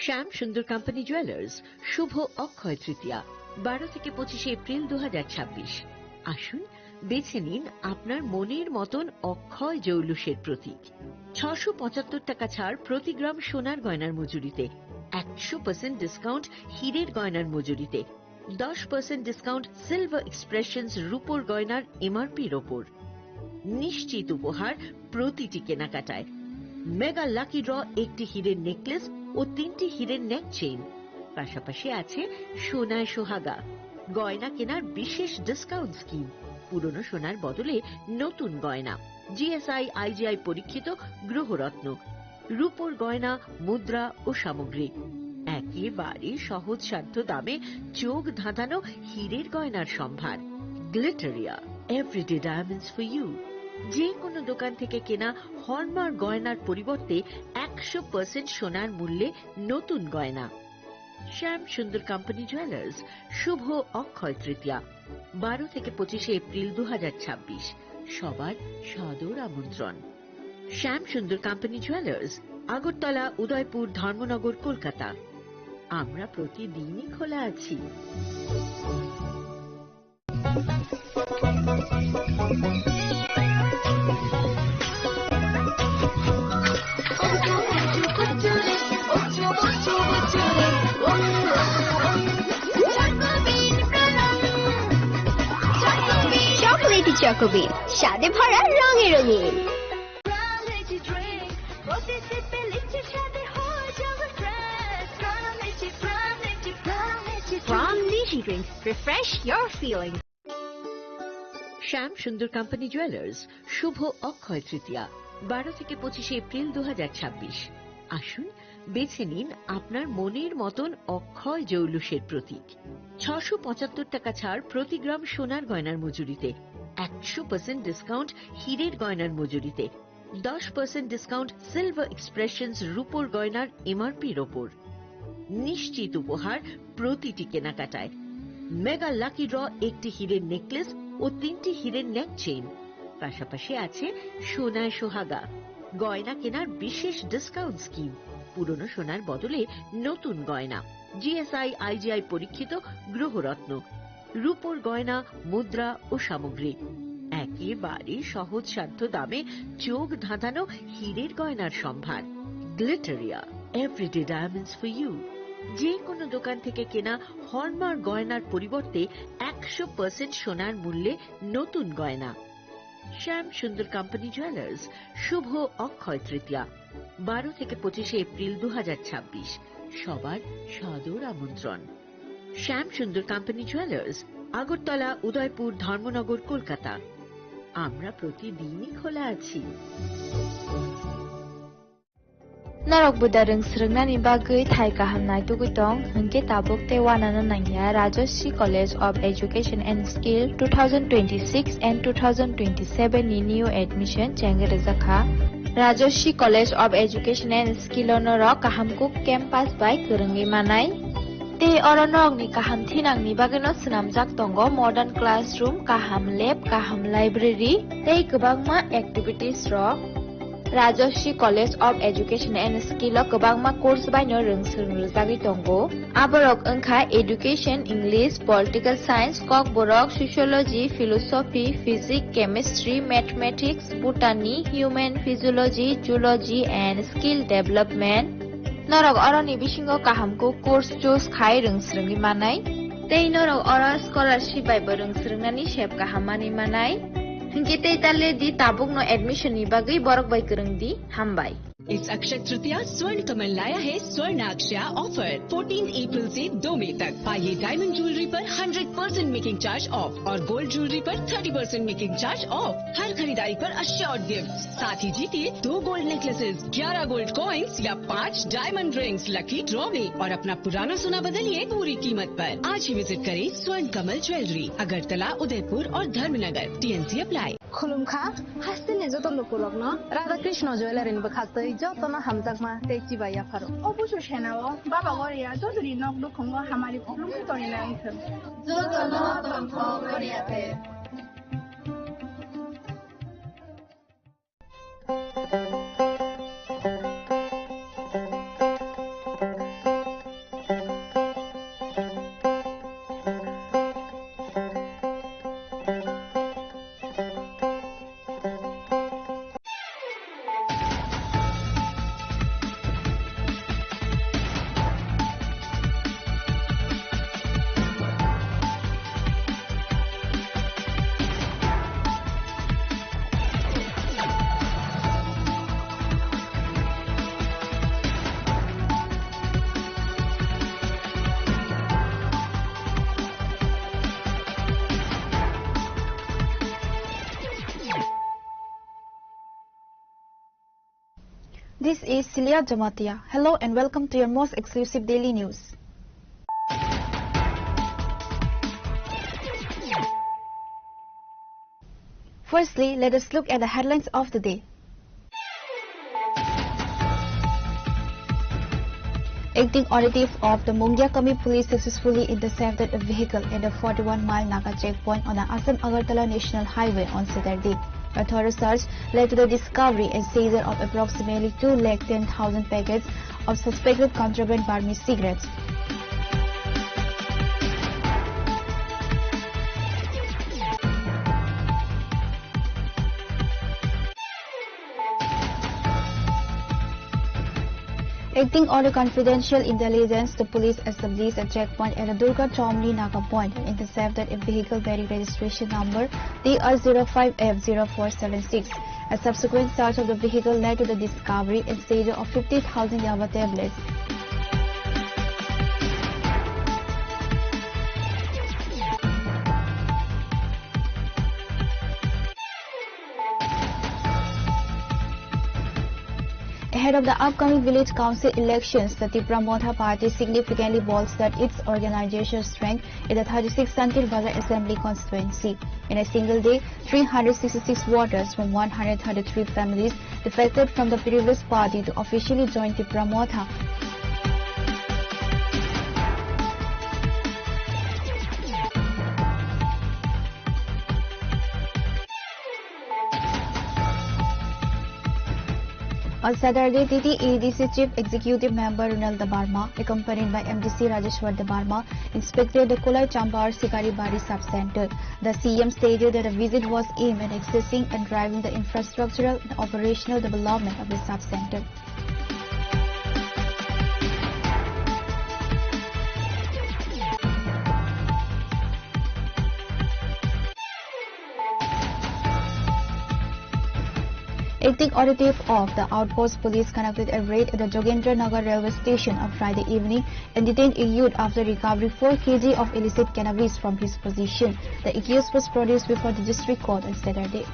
শ্যাম সুন্দর company jewellers শুভ অক্ষয় তৃতীয়া 12 থেকে 25 April 2026। আসুন বেছে নিন আপনার মনের মতন অক্ষয় জৌলুসের প্রতীক। 675 টাকা ছাড় প্রতি গ্রাম সোনার গয়নার মজুরিতে, 100% ডিসকাউন্ট হীরের গয়নার মজুরিতে, 10% ডিসকাউন্ট সিলভার এক্সপ্রেশনস রূপোর গয়নার এমআরপির ওপর। নিশ্চিত উপহার প্রতিটি কেনাকাটায়। মেগা লাকি ড্র একটি হীরের নেকলেস ও 3টি হীরের নেক চেইন, পাশাপাশি আছে সোনায় সোহাগা। গয়না কেনার বিশেষ ডিসকাউন্ট স্কিম, পুরনো সোনার বদলে নতুন গয়না, জিএসআই আইজিআই পরীক্ষিত গ্রহরত্ন, রূপোর গয়না, মুদ্রা ও সামগ্রী, একেবারে সহজসাধ্য দামে চোখ ধাঁধানো হীরের গয়নার সম্ভার। Glitteria, everyday diamonds for you. যে কোনো দোকান থেকে কেনা হলমার্ক গয়নার পরিবর্তে 100% সোনার মূল্যে নতুন গয়না। শ্যাম সুন্দর কোম্পানি জুয়েলার্স শুভ অক্ষয় তৃতীয়া 12 থেকে 25 এপ্রিল 2026। সবার সাদর আমন্ত্রণ। শ্যাম সুন্দর কোম্পানি জুয়েলার্স, আগরতলা, উদয়পুর, ধর্মনগর, কলকাতা। আমরা প্রতিদিনই খোলা আছি। চকোলেটি চকোবিন, স্বাদে ভরা রঙে রঙিন। From Lychee Drink, refresh your feeling. শ্যাম সুন্দর কোম্পানি জুয়েলার্স শুভ অক্ষয় তৃতীয়া 12 থেকে 25 এপ্রিল 2026। আসুন বেছে নিন আপনার মনের মতন অক্ষয় জৌলুসের প্রতীক। 675 টাকা ছাড় প্রতি গ্রাম সোনার গয়নার মজুরিতে, 100% ডিসকাউন্ট হীরের গয়নার মজুরিতে, 10% ডিসকাউন্ট সিলভার এক্সপ্রেশনস রূপোর গয়নার এমআরপির ওপর। নিশ্চিত উপহার প্রতিটি কেনাকাটায়। মেগা লাকি ড্র একটি হীরের নেকলেস ও 3টি হীরের নেক চেইন, পাশাপাশি আছে সোনায় সোহাগা। গয়না কেনার বিশেষ ডিসকাউন্ট স্কিম, পুরনো সোনার বদলে নতুন গয়না, জিএসআই আইজিআই পরীক্ষিত গ্রহরত্ন, রূপোর গয়না, মুদ্রা ও সামগ্রী, একেবারে সহজসাধ্য দামে চোখ ধাঁধানো হীরের গয়নার সম্ভার। Glitteria, everyday diamonds for you. যে কোনো দোকান থেকে কেনা হলমার্ক গয়নার পরিবর্তে 100% সোনার মূল্যে নতুন গয়না। শ্যাম সুন্দর কোম্পানি জুয়েলার্স শুভ অক্ষয় তৃতীয়া 12 থেকে 25 এপ্রিল 2026। সবার সাদর আমন্ত্রণ। শ্যাম সুন্দর কোম্পানি জুয়েলার্স, আগরতলা, উদয়পুর, ধর্মনগর, কলকাতা। আমরা প্রতিদিনই খোলা আছি। Narok budareng srengna ni bagai thai kahamnai tugutong hengke tabuk te wanana nangya Rajoshi College of Education and Skill 2026 and 2027 ni new admission chengerezakha Rajoshi College of Education and Skill onoro kahamkuk campus by kerengi manai te oronok ni kaham thinang ni bageno snamjak tongo modern classroom, kaham lab, kaham library tei kwbangma activities rok Rajoshi College of Education and Skill o kwbangma course baino rungsrungjagui tongo. Aborok wngkha Education, English, Political Science, Kok Borok, Sociology, Philosophy, Physics, Chemistry, Mathematics, Botany, Human Physiology, Zoology and Skill Development. Norok oroni bisingo kahamko course choose khai rungsrungi manai. Tei norok oro scholarship bai bo rungsrungnani sep kahamani manai. Hingke tale di tabuk no admission ni bagai borok bai kereng di hambai. इस अक्षय तृतीया स्वर्ण कमल लाया है स्वर्ण अक्षया offer 14 अप्रैल से 2 मई तक। पाइए diamond jewellery पर 100% making charge of और गोल्ड ज्वेलरी पर 30% मेकिंग चार्ज ऑफ। हर खरीदारी पर अश्योर्ड गिफ्ट, साथ ही जीतिए 2 गोल्ड नेकलेसेस, 11 गोल्ड कॉइन्स या 5 डायमंड रिंग्स लकी ड्रॉ में और अपना पुराना सोना बदलिए पूरी कीमत पर। आज ही विजिट करें स्वर्ण कमल ज्वेलरी, अगरतला, उदयपुर और धर्मनगर। TNC apply. खुलुमखा हास्तिने जतन लोकलग्न राधा कृष्ण ज्वेलरी नि बखास्दै जतन हमजाकमा तेची बाया फारो अबुसु सेनाव बाबा गरिया जदुरी नक दुखंग हमारी खुलुमखा तरिना अंथर जतन तन्थ गरियाते This is Celia Jamatia. Hello and welcome to your most exclusive daily news. Firstly, let us look at the headlines of the day. Acting operative of the Mungyakami police successfully intercepted a vehicle at the 41-mile Naga checkpoint on the Assam-Agartala National Highway on Saturday. A thorough search led to the discovery and seizure of approximately 210,000 packets of suspected contraband Burmese cigarettes. Acting on the confidential intelligence, the police established a checkpoint at the Durga Chomli Naga point and intercepted a vehicle bearing registration number TR05F0476. A subsequent search of the vehicle led to the discovery and seizure of 50,000 Yava tablets. Ahead of the upcoming village council elections, the Tipramotha party significantly bolstered its organizational strength in the 36th Santil Bazar Assembly constituency. In a single day, 366 voters from 133 families defected from the previous party to officially join Tipramotha. On Saturday, TTEDC Chief Executive Member Runal Dabarma, accompanied by MDC Rajeshwar Dabarma, inspected the Kulai Champar Sikari Bari sub-center. The CM stated that the visit was aimed at accessing and driving the infrastructural and operational development of the sub-center. Acting operative of the outpost police conducted a raid at the Jogendra Nagar railway station on Friday evening and detained a youth after recovering 4 kg of illicit cannabis from his possession. The accused was produced before the district court on Saturday.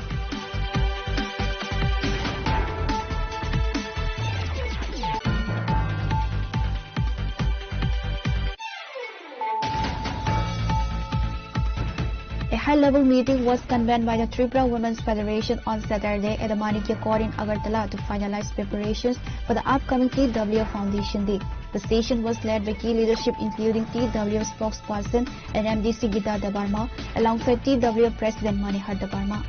A high-level meeting was convened by the Tripura Women's Federation on Saturday at the Manikya Court in Agartala to finalize preparations for the upcoming TWF Foundation Day. The session was led by key leadership including TWF spokesperson and MDC Gita Dabarma alongside TWF President Manihar Dabarma.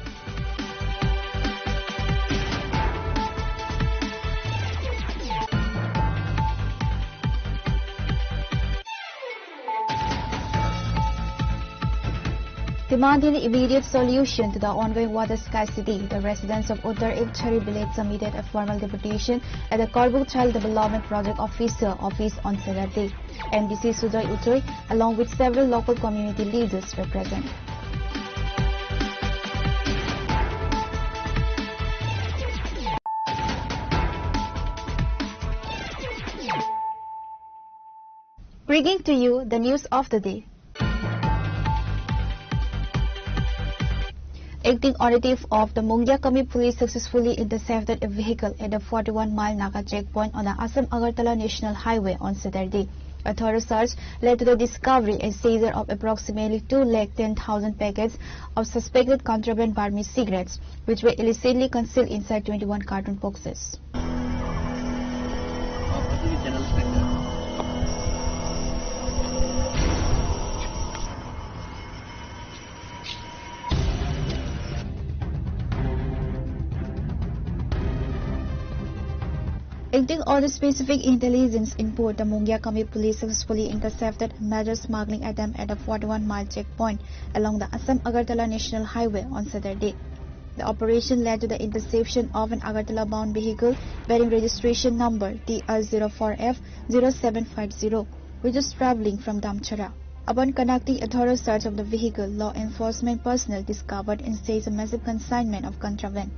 Demanding an immediate solution to the ongoing water scarcity, the residents of Uttar Ekchari village submitted a formal deputation at the Korbuk Child Development Project Officer office on Saturday. MDC Sujoy Uchoy, along with several local community leaders, were present. Bringing to you the news of the day. Acting operative of the Mungyakami police successfully intercepted a vehicle at the 41-mile Naga checkpoint on the Assam-Agartala National Highway on Saturday. A thorough search led to the discovery and seizure of approximately 210,000 packets of suspected contraband Burmese cigarettes, which were illicitly concealed inside 21 carton boxes. Acting on the specific intelligence input, the Mungyakami police successfully intercepted a major smuggling attempt at a 41-mile checkpoint along the Assam-Agartala National Highway on Saturday. The operation led to the interception of an Agartala-bound vehicle bearing registration number TR04F0750, which was travelling from Damchara. Upon conducting a thorough search of the vehicle, law enforcement personnel discovered and seized a massive consignment of contraband.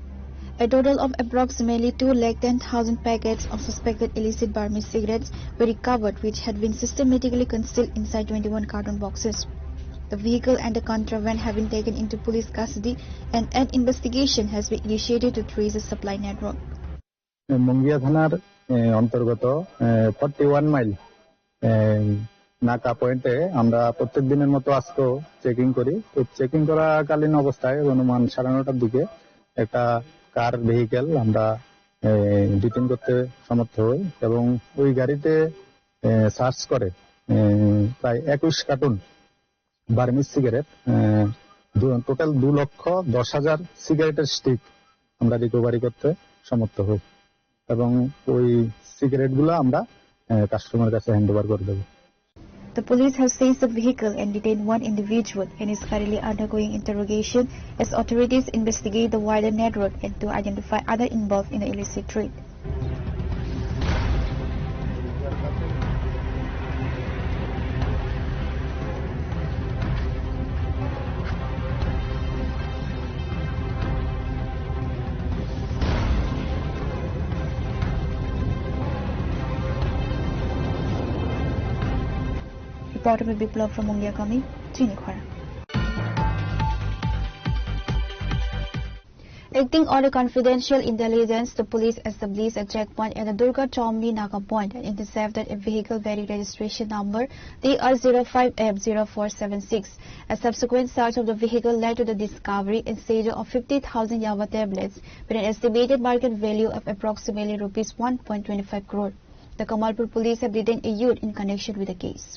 A total of approximately 210,000 packets of suspected illicit Burmese cigarettes were recovered, which had been systematically concealed inside 21 carton boxes. The vehicle and the contraband have been taken into police custody and an investigation has been initiated to trace the supply network. Mongia থানার অন্তর্গত 41 mile নাকা পয়েন্টে আমরা প্রত্যেক দিনের মতো আজকেও checking করি। তো চেকিং করাকালীন অবস্থায় অনুমান 9:30টার দিকে একটা কার ভেহিকেল আমরা ডিটেইন করতে সমর্থ হই এবং ওই গাড়িতে সার্চ করে প্রায় 21 কার্টুন বার্মিজ সিগারেট, টোটাল 2,10,000 সিগারেটের স্টিক আমরা রিকভারি করতে সমর্থ হই এবং ওই সিগারেট গুলো আমরা কাস্টমারের কাছে হ্যান্ড ওভার করে দেবো। The police has seized the vehicle and detained one individual and is currently undergoing interrogation as authorities investigate the wider network and to identify others involved in the illicit trade. Reporter by Biplov from Mungia Kami, Chinikhara. Acting on a confidential intelligence, the police established a checkpoint at the Durga Chomni Naga point and intercepted a vehicle bearing registration number DR05F0476. A subsequent search of the vehicle led to the discovery and seizure of 50,000 Yava tablets with an estimated market value of approximately Rs 1.25 crore. The Kamalpur police have detained a youth in connection with the case.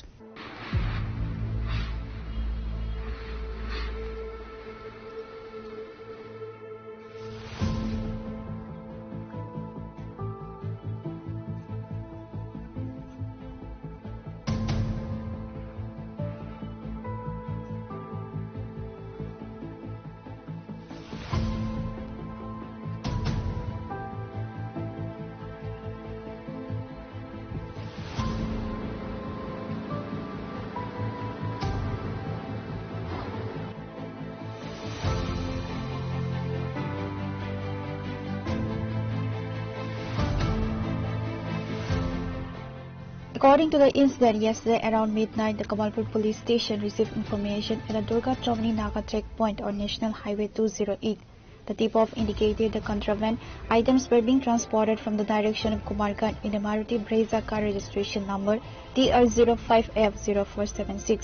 According to the incident, yesterday around midnight, the Kamalpur police station received information at the Durga Chomni Naga checkpoint on National Highway 208. The tip-off indicated the contraband items were being transported from the direction of Kumarganj in a Maruti Brezza car registration number DR05F0476.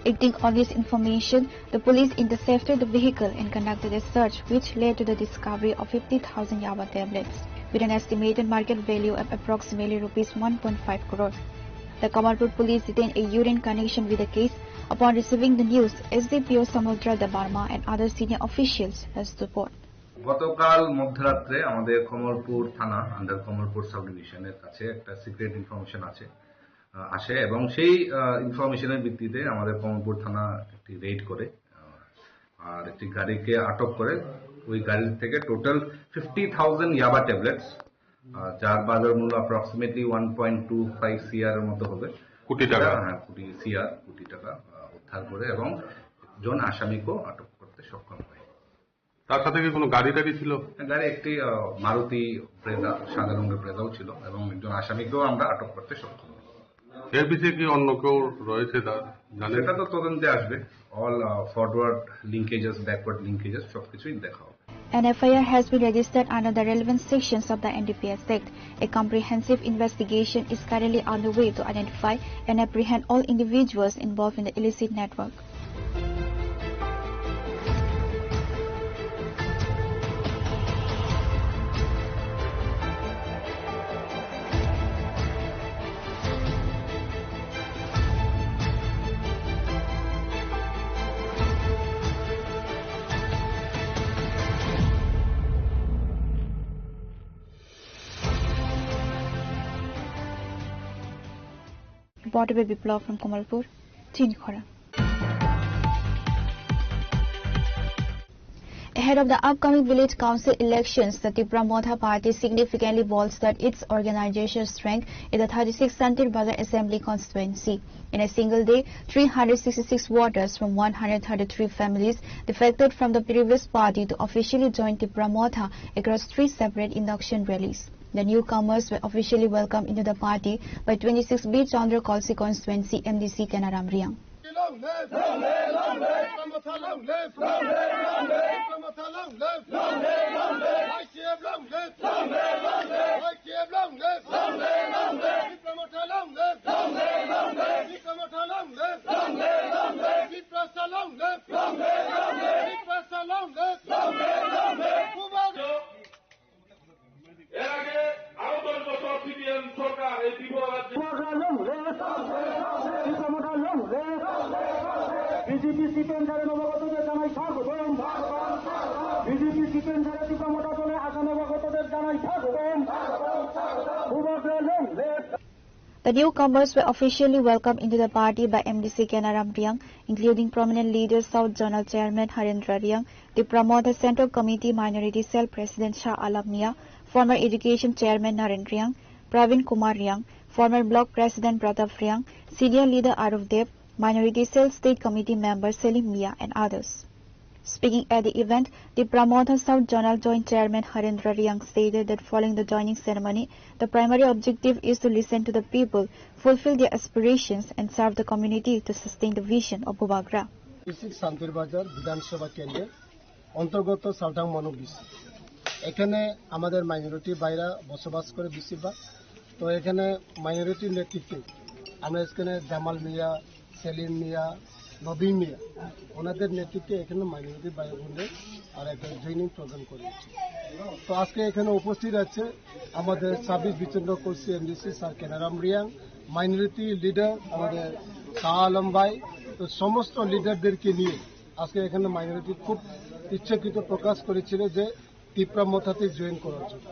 Acting on this information, the police intercepted the vehicle and conducted a search which led to the discovery of 50,000 Yava tablets with an estimated market value of approximately Rs 1.5 crore. The Kamalpur police detained a youth in connection with the case. Upon receiving the news, SDPO Samudra Debarma and other senior officials has support. গতকাল মধ্যরাত্রে আমাদের কমলপুর থানা under Kamalpur sub ডিভিশনের কাছে একটা secret information আসে এবং সেই ইনফরমেশনের ভিত্তিতে আমাদের কমলপুর থানা একটি রেড করে আর একটি গাড়িকে আটক করে ওই গাড়ি থেকে টোটাল 50,000 ইয়াবা ট্যাবলেটস যার বাজার মূল্য অ্যাপ্রক্সিমেটলি 1.25 সিআর এর মতো হবে, কোটি টাকা, হ্যাঁ কোটি টাকা উদ্ধার করে এবং একজন আসামিকেও আটক করতে সক্ষম হয়। তার সাথে কি কোনো গাড়ি ছিল? গাড়ি একটি মারুতি ব্রেজা, সাদা রঙের ব্রেজাও ছিল এবং একজন আসামিকেও আমরা আটক করতে সক্ষম হই। এর পিছিয়ে কি অন্য কেউ রয়েছে জানেন? সেটা তো তদন্তে আসবে। অল ফরওয়ার্ড লিঙ্কেজেস, ব্যাকওয়ার্ড লিঙ্কেজেস সবকিছুই দেখা হবে। An FIR has been registered under the relevant sections of the NDPS Act. A comprehensive investigation is currently underway to identify and apprehend all individuals involved in the illicit network. Reported by Biplov from Kamalpur, Chinikhara. Ahead of the upcoming village council elections, the Tipramotha party significantly bolstered its organizational strength in the 36th Santir Bazar Assembly constituency. In a single day, 366 voters from 133 families defected from the previous party to officially join Tipramotha across 3 separate induction rallies. The newcomers were officially welcomed into the party by 26B Chandra Kalsi constituency MDC Kanaram Riang. BJP সিকেন্দারে নবাগতদের জানাই স্বাগতম। BJP সিকেন্দারে টিকামোটা দলে আসা নবাগতদের জানাই স্বাগতম। The newcomers were officially welcomed into the party by MDC Kenaram Riang, including prominent leaders South Zonal Chairman Harendra Riang, the promoter Central Committee Minority Cell President Shah Alam Mia, former Education Chairman Naren Riang, Pravin Kumar Riang, former Block President Pratap Riang, Senior Leader Aruv Dev, Minority Cell State Committee member Selim Mia, and others. Speaking at the event, the promoter South Zonal Joint Chairman Harendra Riang stated that following the joining ceremony, the primary objective is to listen to the people, fulfill their aspirations, and serve the community to sustain the vision of Bubagra. শান্তির বাজার বিধানসভা কেন্দ্রের অন্তর্গত সাউটাং মনোবিসি এখানে আমাদের minority ভাইরা বসবাস করে বেশিরভাগ। তো এখানে মাইনরিটির নেতৃত্বে আমরা এখানে জামাল মিয়া, সেলিম মিয়া, নবীন মিয়া ওনাদের নেতৃত্বে এখানে মাইনরিটি ভাই বোনদের আর একটা জয়নিং প্রোগ্রাম করেছি। তো আজকে এখানে উপস্থিত আছে আমাদের 26 বিচন্দ্র কোর্সি MDC sir Kenaram Riang, minority leader আমাদের শাহ আলম ভাই। তো সমস্ত লিডারদেরকে নিয়ে আজকে এখানে মাইনরিটি খুব ইচ্ছাকৃত প্রকাশ করেছিল যে টিপ্রা মথাতে জয়েন করার জন্য।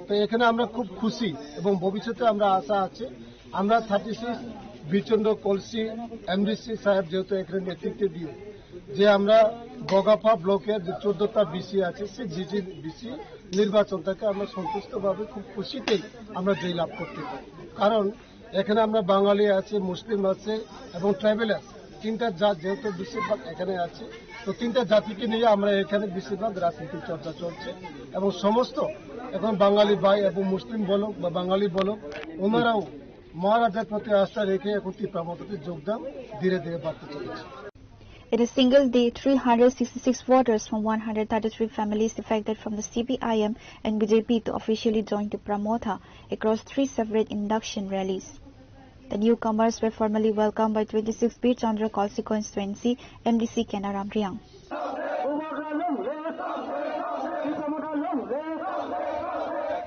তো এখানে আমরা খুব খুশি এবং ভবিষ্যতে আমরা আশা আছে আমরা 36 বিচন্দ্র কলসি এমডিসি সাহেব যেহেতু এখানে নেতৃত্ব দিয়ে যে আমরা বগাফা ব্লকের যে 14টা বিসি আছে সেই বিসি নির্বাচনটাকে আমরা সন্তুষ্টভাবে খুব খুশিতেই আমরা জয়লাভ করতে পারি। কারণ এখানে আমরা বাঙালি আছে, মুসলিম আছে এবং ট্রাইবেল আছে, তিনটা জাত যেহেতু বেশিরভাগ এখানে আছে। তো তিনটা জাতিকে নিয়ে আমরা এখানে বেশিরভাগ রাজনীতির চর্চা চলছে এবং সমস্ত এখন বাঙালি ভাই এবং মুসলিম বলক বা বাঙালি বলক ওনারাও মহারাজার প্রতি আস্থা রেখে এখন টিপ্রা মথাতে যোগদান ধীরে ধীরে বাড়তে চলেছে। In a single day, 366 voters from 133 families defected from the CPIM and BJP to officially join Tipra Motha across 3 separate induction rallies. The newcomers were formally welcomed by 26 Bir Chandra Kalsi constituency MDC Kenaram Riang.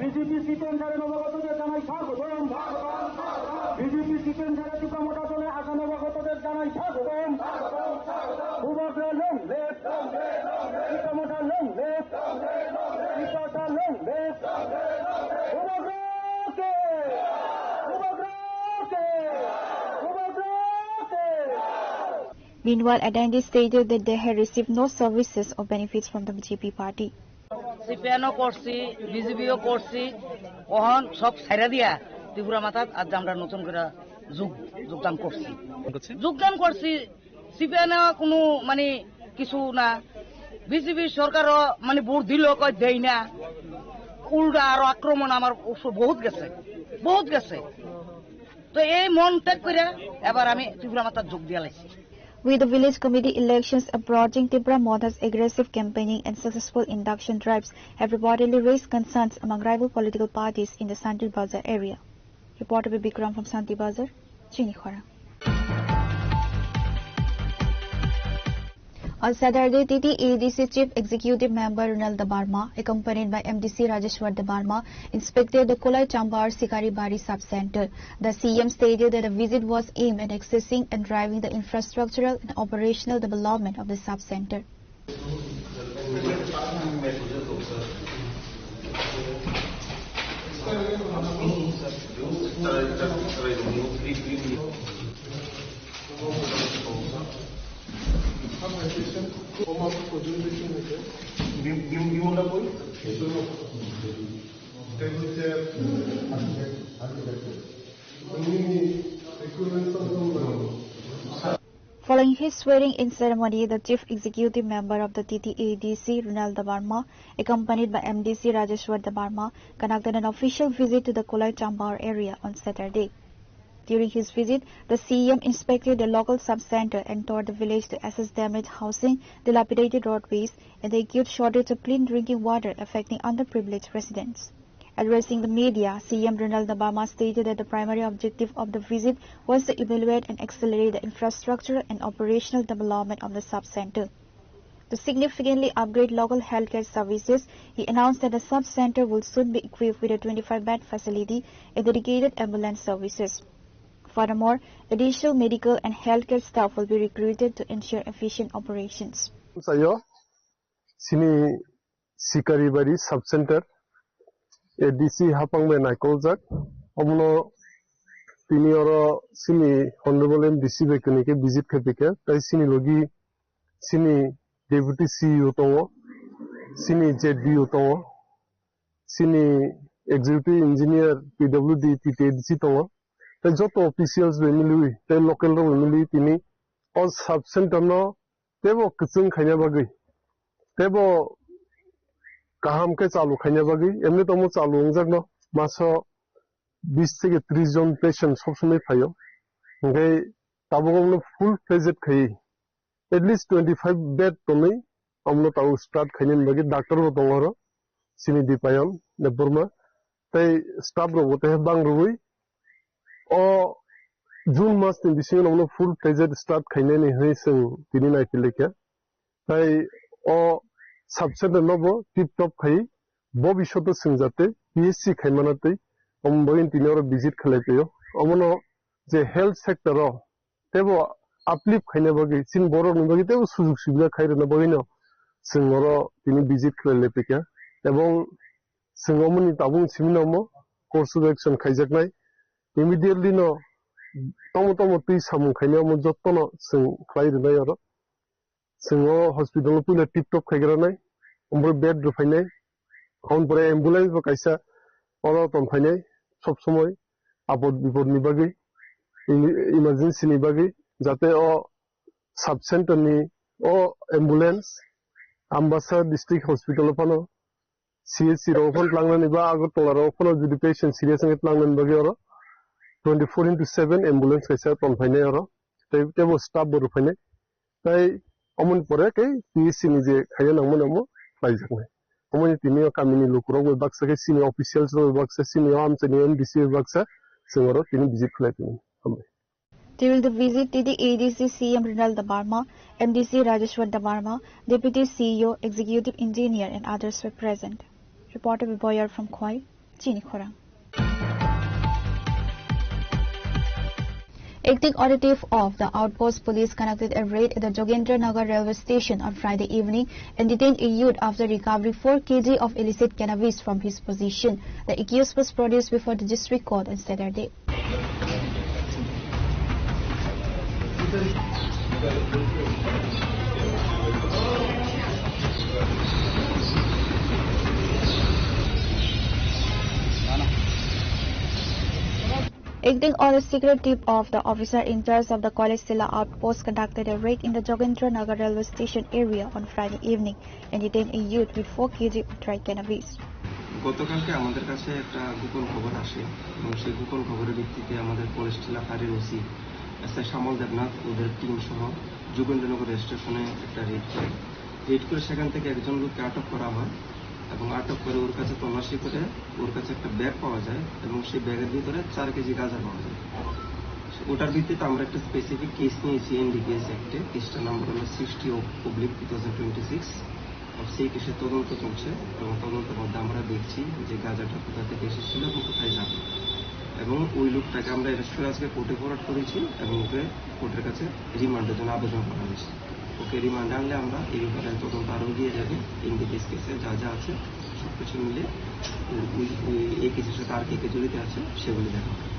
BJP সিকেন্দারে নবাগতদের জানাই স্বাগতম। BJP সিকেন্দারে টিকামোটা দলে আসা নবাগতদের জানাই স্বাগতম। বুবাগ্রা লং লেফট, টিকামোটা লং লেফট, টিকাটা লং লেফট, বুবাগ্রাকে, বুবাগ্রাকে, বুবাগ্রাকে। Meanwhile, Adandi stated that they had received no services or benefits from the BJP party. সিপিএনও করছি, বিজেপিও করছি, ওহন সব ছাইরা দিয়া ত্রিপুরা মাথাত আজ আমরা নতুন করে যোগদান করছি। সিপিএনও কোনো মানে কিছু না, বিজেপি সরকারও মানে ভোট দিল কয় দেয় না, উল্টা আরো আক্রমণ আমার বহুত গেছে। তো এই মন ত্যাগ করে এবার আমি ত্রিপুরা মাথাত যোগ দিয়া লাইছি। With the village committee elections approaching, Tipra Motha's aggressive campaigning and successful induction drives have reportedly raised concerns among rival political parties in the Santil Bazar area. Reporter Bikram from Santil Bazar, Chinikhara. On Saturday, TTADC Chief Executive Member Runal Dabarma, accompanied by MDC Rajeshwar Dabarma, inspected the Kolai Chambar Sikari Bari sub-center. The CM stated that the visit was aimed at accessing and driving the infrastructural and operational development of the sub-center. Following his swearing-in ceremony, the Chief Executive Member of the TTADC, Runal Dabarma, accompanied by MDC Rajeshwar Dabarma, conducted an official visit to the Kolai Chambar area on Saturday. During his visit, the CM inspected the local sub-center and toured the village to assess damaged housing, dilapidated roadways, and the acute shortage of clean drinking water affecting underprivileged residents. Addressing the media, CM Runal Dabarma stated that the primary objective of the visit was to evaluate and accelerate the infrastructure and operational development of the sub-center. To significantly upgrade local healthcare services, he announced that the sub-center will soon be equipped with a 25-bed facility and dedicated ambulance services. Furthermore, additional medical and healthcare staff will be recruited to ensure efficient operations. Sayo, sini Sikaribari Sub-Center, ADC Hapangme Naikozak, Omno Tinioro Sini Honorable MDC Bekanike visit Kapika, Tai Sini Logi, Sini Deputy CEO Tongo, Sini JDU Tongo, Sini Executive Engineer PWD TTDC Tongo, Tai Joto officials Bemili, Tai local Bemili Tini, all Sub-Center no, Tebo Kutsung Kanyabagi, Tebo Kaham ke चालू खाने बागी एमने तो मो चालू उंगजक न मासो 20 থেকে 30 জন patient सब समय फायो ओंगे ताबोगमनो फुल फ्लेजेड खाई एटलिस्ट 25 बेड तोनै हमनो ताउ स्टार्ट खाइने बागी डॉक्टर बो दंगरो सिनि दिपायम ने बर्मा तै स्टाफ रो बोते बांग रुई ओ जून मास नि बिसिङ हमनो फुल फ्लेजेड स्टार्ट खाइने नि है जों दिनि नायफिलेके तै ओ Sub-Center nobo tip-top khai bobishoto singjate PSC khaimanate omboin tinoro visit khalepeyo omono je health sector ro tebo uplift khaine bagi sin boro nibagi tebo sujug subida khaire na boino singoro tini visit khalepeka ebong singomoni tabung siminomo course of action khaijaknai immediately no tomo tui samung khaine mo jottono sing khaire na yoro singo hospital pula tip-top khaigara nai umbre bed rufainai on pore ambulance ba kaisa oro ton phainai sob somoy apod bipod ni bagi emergency ni bagi jate o sub center ni o ambulance ambassa district hospital pano CHC ro phon langna ba agartala ro phon judi patient serious nge langna bagi oro 24/7 ambulance kaisa ton phainai oro tebo staff bo rufainai tai Omun pore ke PSC ni je khaya nangmo nangmo paijaknai omoni tini kamini lokro go baksa ke senior officials ro baksa senior amse ni MDC baksa singoro tini visit khlaitini amre During the visit, ADC CM Rinal Dabarma, MDC Rajeshwar Dabarma, Deputy CEO, Executive Engineer and others were present. Reporter Boyer from Khoi, Chini Khorang. Acting auditive of the outpost police conducted a raid at the Jogendra Nagar railway station on Friday evening and detained a youth after recovering 4 kg of illicit cannabis from his possession. The accused was produced before the district court on Saturday. Acting on the secret tip of the officer in charge of the college Silla outpost conducted a raid in the Jogendra Nagar railway station area on Friday evening and detained a youth with 4 kg of dry cannabis. গতকালকে আমাদের কাছে একটা গোপন খবর আসে এবং সেই গোপন খবরের ভিত্তিতে আমাদের কলেজ টিলা ফাঁড়ির ওসি এসআই শ্যামল দেবনাথ ওদের টিম সহ যোগেন্দ্রনগর স্টেশনে একটা রেড করে সেখান থেকে একজন লোককে আটক করা হয় এবং আটক করে ওর কাছে তল্লাশি করে ওর কাছে একটা ব্যাগ পাওয়া যায় এবং সেই ব্যাগের ভিতরে 4 কেজি গাঁজা পাওয়া যায় ওটার ভিত্তিতে আমরা একটা স্পেসিফিক কেস নিয়েছি এনডিপিএস অ্যাক্টে কেসটার নাম্বার হলো 60/2026 সেই কেসের তদন্ত চলছে এবং তদন্তের মধ্যে আমরা দেখছি যে গাঁজাটা কোথা থেকে এসেছিল এবং কোথায় যাবে এবং ওই লোকটাকে আমরা অ্যারেস্ট করে আজকে কোর্টে ফরওয়ার্ড করেছি এবং ওকে কোর্টের কাছে রিমান্ডের জন্য আবেদন করা হয়েছে ওকে রিমান্ডে আনলে আমরা এই ব্যাপারে তদন্ত আরও এগিয়ে যাবে এনডিপিএস কেসে যা যা আছে সবকিছু মিলে এই কেসের সাথে আর কে কে জড়িত আছে সেগুলি দেখা হবে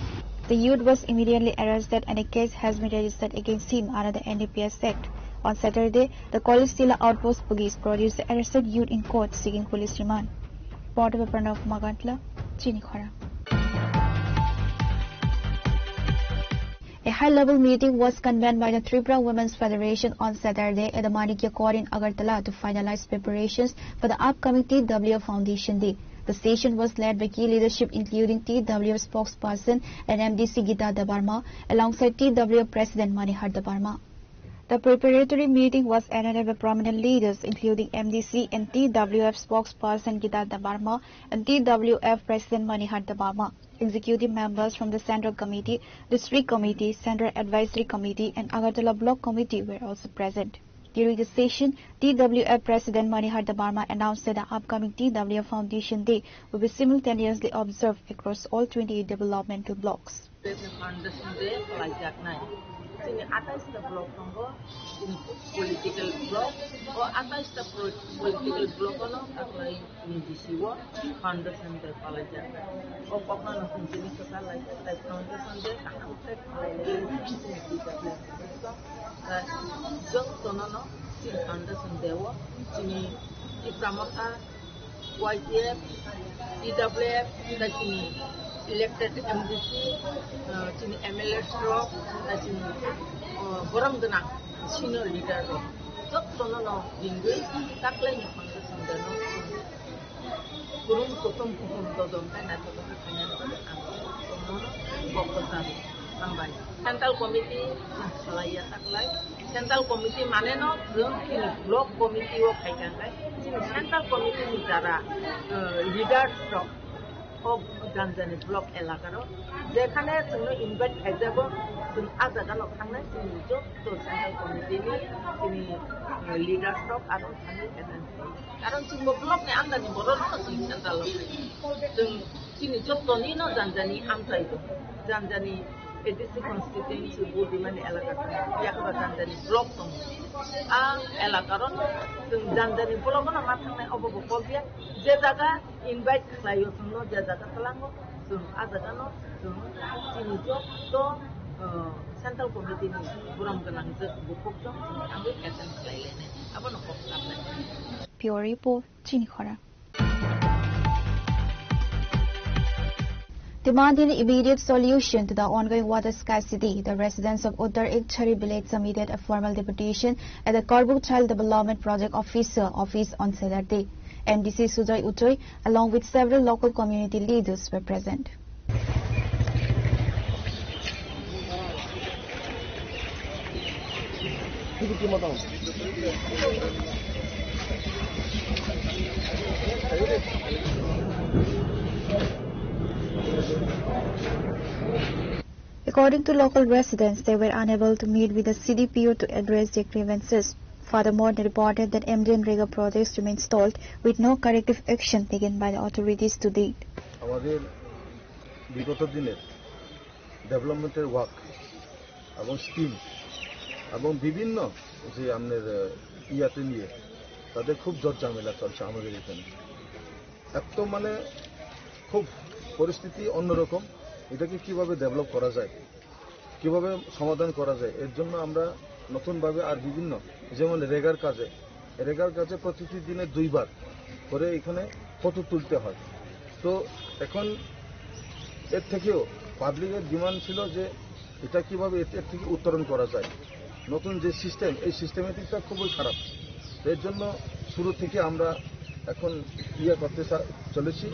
The youth was immediately arrested and a case has been registered against him under the NDPS Act. On Saturday, the College Silla Outpost Police produced the arrested youth in court seeking police remand. Reporter Pranav Magantla, Chini Khora. A high-level meeting was convened by the Tripura Women's Federation on Saturday at the Manikya Court in Agartala to finalize preparations for the upcoming TWF Foundation Day. The session was led by key leadership including TWF spokesperson and MDC Gita Dabarma alongside TWF President Manihar Dabarma. The preparatory meeting was attended by prominent leaders including MDC and TWF spokesperson Gita Dabarma and TWF President Manihar Dabarma. Executive members from the Central Committee, District Committee, Central Advisory Committee and Agartala Block Committee were also present. During the session, TWF President Manihar Dabarma announced that the upcoming TWF Foundation Day will be simultaneously observed across all 28 developmental blocks. Foundation दे लाइजाक नाय जोंनि 28टा block दङ political block और 28टा political ब्लकनो थाखाय निजिसिव foundation दे लाइजाक और कखनो जोंनि खोथा लाइजाक foundation दे कामसे खालायले जों तननो जों फाउंडेशन देव जोंनि इप्रामता YTF, EWF, जोंनि elected MDC, जोंनि MLA stroke, जोंनि गोरों गोनां senior leader दं। सब तननो दिनगै ताकलायनि फाउंडेशन दनो गुरुं कुटुम कुटुम ददम ना तदम खायनानै तननो बकसान हामबाय सेंट्रल कमिटी खालाया ताकलाय सेंट्रल कमिटी माने न जों जोंनि ब्लक कमिटी ও खायखांबाय जों सेंट्रल कमिटी नि द्वारा লিডার্স অফ গাঞ্জানি ব্লক এলাকার যেখানে जोंनो ইনভাইট খাইজাবো जों आजागानाव थांनाय जोंनि जत सेंट्रल कमिटीनि जोंनि লিডার্স অফ आरो थांनो एटेन्ड कारण जों ब्लकनि आन्दानि बर'नो जों सेंट्रल जों जोंनि जतनि न जानजानि आमथाय दं जानजानि एडिसि कन्स्टिट्युएन्सि बुदिमानि एलाका याखबा जानजानि ब्लक दं आ एलाकारो जों जानजानि ब्लकनो मा थांनाय अबब कबिया जे जागा इनभाइट खालायो जोंनो जे जागा खालामो जों आजागानो जों जोंनि जत सेंट्रल कमिटीनि बुराम गोनां बुकजों आंबो एटेन्ड खालायलायनाय आबो नखर खालामनाय Pure Report, Chinikhara. Demanding immediate solution to the ongoing water scarcity, the residents of Uttar Ikchari village submitted a formal deputation at the Korbuk Child Development Project Officer Office on Saturday. MDC Sujoy Utoi, along with several local community leaders, were present. According to local residents, they were unable to meet with the CDPO to address their grievances. Furthermore, they reported that MDNREGA projects remain stalled with no corrective action taken by the authorities to date. আমাদের বিগত দিনের ডেভেলপমেন্টের work এবং scheme এবং বিভিন্ন যে আমাদের ইয়াতে নিয়ে তাদের খুব জট ঝামেলা চলছে আমাদের এখানে এত মানে খুব পরিস্থিতি অন্যরকম এটাকে কিভাবে ডেভেলপ করা যায় কিভাবে সমাধান করা যায় এর জন্য আমরা নতুনভাবে আর বিভিন্ন যেমন রেগার কাজে প্রতিটি দিনে 2 বার করে এখানে ফটো তুলতে হয় তো এখন এর থেকেও পাবলিকের ডিমান্ড ছিল যে এটা কিভাবে এর থেকে উত্তরণ করা যায় নতুন যে সিস্টেম এই সিস্টেমেটিকটা খুবই খারাপ এর জন্য শুরু থেকে আমরা এখন করতে চলেছি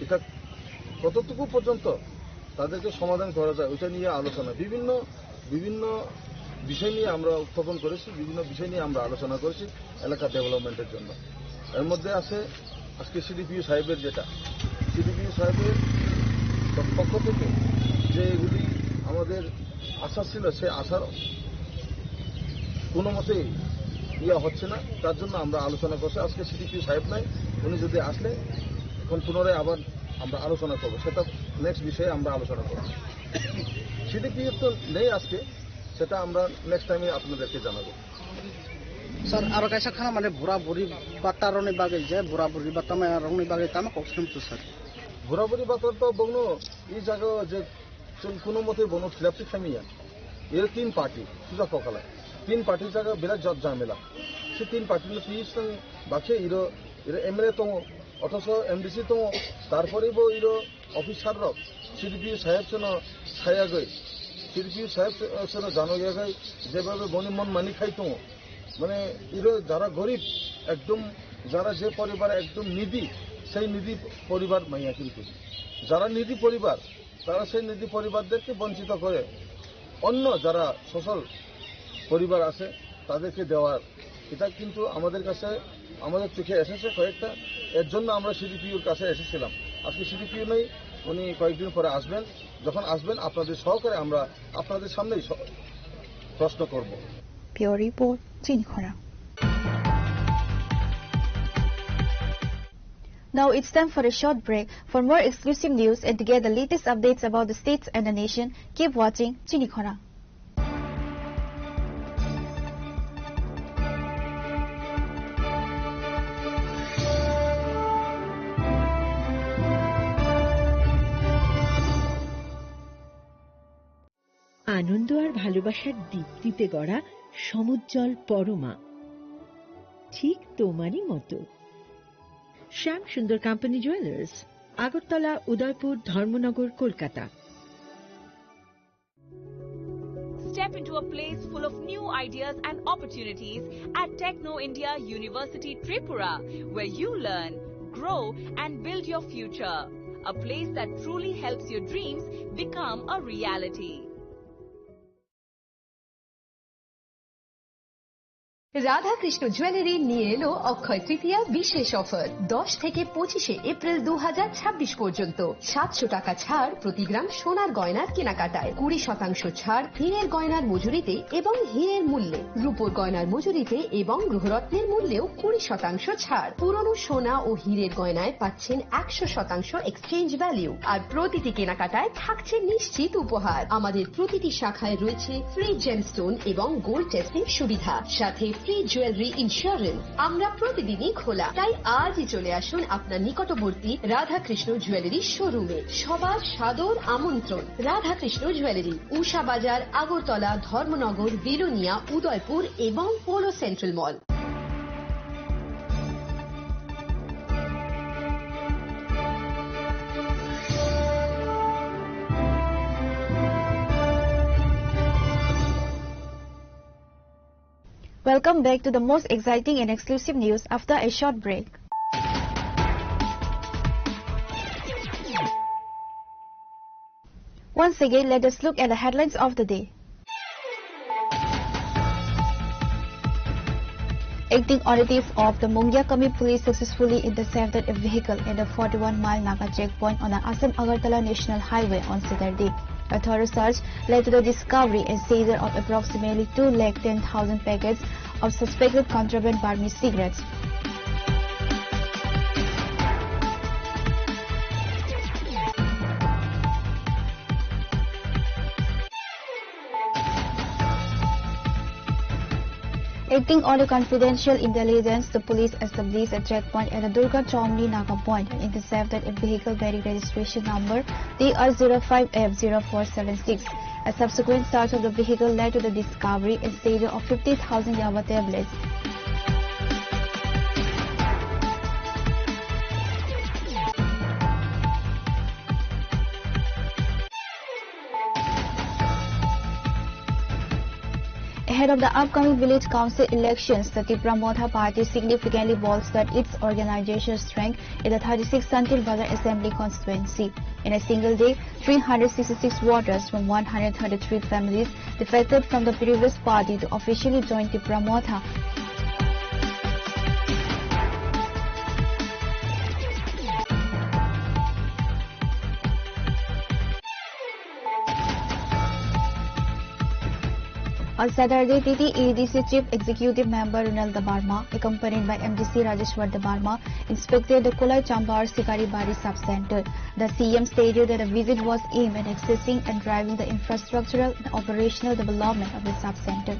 এটা কতটুকু পর্যন্ত তাদেরকে সমাধান করা যায় ওটা নিয়ে আলোচনা বিভিন্ন বিষয় নিয়ে আমরা উত্থাপন করেছি বিভিন্ন বিষয় নিয়ে আমরা আলোচনা করেছি এলাকা ডেভেলপমেন্টের জন্য এর মধ্যে আছে আজকে সিডিপিও সাহেবের পক্ষ থেকে যে এগুলি আমাদের আশা ছিল সে আশার কোনো মতেই হচ্ছে না তার জন্য আমরা আলোচনা করছি আজকে সিডিপিও সাহেব নাই উনি যদি আসলে এখন পুনরায় আবার আমরা আলোচনা করব সেটা নেক্সট বিষয়ে আমরা আলোচনা করব সিডিপিও তো নেই আজকে সেটা আমরা নেক্সট টাইমে আপনাদেরকে জানাবো सर आरो कैसा खाना माने बुरा बुरी बाता रोने बागे जे बुरा बुरी बाता में रोने बागे तामा कौशल तो सर बुरा बुरी बाता तो बगनो ई जगह जे কোনো মতে বনো ফিলাপটি খামিয়া এর 3 পার্টি সুজা ফকালা 3 পার্টি জায়গা বিরাট জট ঝামেলা সে 3 পার্টি নো পিস বাকি ইরো এমএলএ তো অথচ এমডিসি তো তারপরে বো ইরো অফিসার রক সিডিপি সাহেব জন ছায়া গই সিডিপি সাহেব জন জানো গই যেভাবে বনি মন মানি খাইতো মানে ইরো যারা গরিব একদম যারা যে পরিবার একদম নিধি সেই নিধি পরিবার মাইয়া কিন্তু যারা নিধি পরিবার তারা সেই নিধি পরিবারদেরকে বঞ্চিত করে অন্য যারা সচল পরিবার আছে তাদেরকে দেওয়ার এটা কিন্তু আমাদের কাছে আমাদের চোখে এসেছে কয়েকটা এর জন্য আমরা সিডিপিওর কাছে এসেছিলাম আজকে সিডিপিও নেই উনি কয়েকদিন পরে আসবেন যখন আসবেন আপনাদের সহকারে আমরা আপনাদের সামনেই প্রশ্ন করব Pure Report, Chinikhara. Now it's time for a short break. For more exclusive news and to get the latest updates about the states and the nation, keep watching Chinikhora. আনন্দ আর ভালোবাসার দীপ্তিতে গড়া সমুজ্জ্বল পরমা, ঠিক তোমারই মতো। শ্যাম সুন্দর company jewellers, Agartala, Udaipur, Dharmanagar, Kolkata. Step into a place full of new ideas and opportunities at Techno India University Tripura, where you learn, grow and build your future. A place that truly helps your dreams become a reality. Radhakrishna jewellery নিয়ে এলো অক্ষয় তৃতীয়া বিশেষ offer. 10 থেকে 25 April 2026 পর্যন্ত 700 টাকা ছাড় প্রতি গ্রাম সোনার গয়নার কেনাকাটায়, 20% ছাড় হীরের গয়নার মজুরিতে এবং হীরের মূল্যে, রূপোর গয়নার মজুরিতে এবং গ্রহরত্নের মূল্যেও 20% ছাড়। পুরনো সোনা ও হীরের গয়নায় পাচ্ছেন 100% এক্সচেঞ্জ ভ্যালু, আর প্রতিটি কেনাকাটায় থাকছে নিশ্চিত উপহার। আমাদের প্রতিটি শাখায় রয়েছে ফ্রি জেমস্টোন এবং গোল্ড টেস্টিং সুবিধা, সাথে ফ্রি জুয়েলারি ইন্স্যুরেন্স। আমরা প্রতিদিনই খোলা, তাই আজই চলে আসুন আপনার নিকটবর্তী রাধাকৃষ্ণ জুয়েলারি শোরুমে। সবার সাদর আমন্ত্রণ। রাধাকৃষ্ণ জুয়েলারি, উষা বাজার, আগরতলা, ধর্মনগর, বিলোনিয়া, উদয়পুর এবং polo central mall. Welcome back to the most exciting and exclusive news after a short break. Once again, let us look at the headlines of the day. Acting operatives of the Mungyakami police successfully intercepted a vehicle at the 41-mile Naga checkpoint on the Assam-Agartala National Highway on Saturday. A thorough search led to the discovery and seizure of approximately 210,000 packets of suspected contraband Burmese cigarettes. Acting on the confidential intelligence, the police established a checkpoint at the Durga Chomni Naga point and intercepted a vehicle bearing registration number TR05F0476. A subsequent search of the vehicle led to the discovery and seizure of 50,000 Yaba tablets. Ahead of the upcoming village council elections, the Tripura Motha party significantly bolstered its organizational strength in the 36th Santil Bazar Assembly constituency. In a single day, 366 voters from 133 families defected from the previous party to officially join Tripura Motha. On Saturday, TTEDC Chief Executive Member Runal Dabarma, accompanied by MDC Rajeshwar Dabarma, inspected the Kulai Chambar Sikari Bari sub-center. The CM stated that the visit was aimed at accessing and driving the infrastructural and operational development of the sub-center.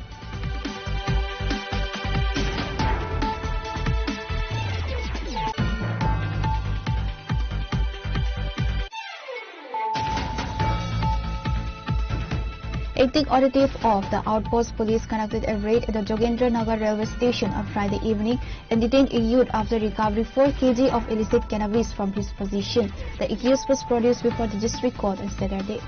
Acting operative of the outpost police conducted a raid at the Jogendra Nagar railway station on Friday evening and detained a youth after recovering 4 kg of illicit cannabis from his possession. The accused was produced before the district court on Saturday.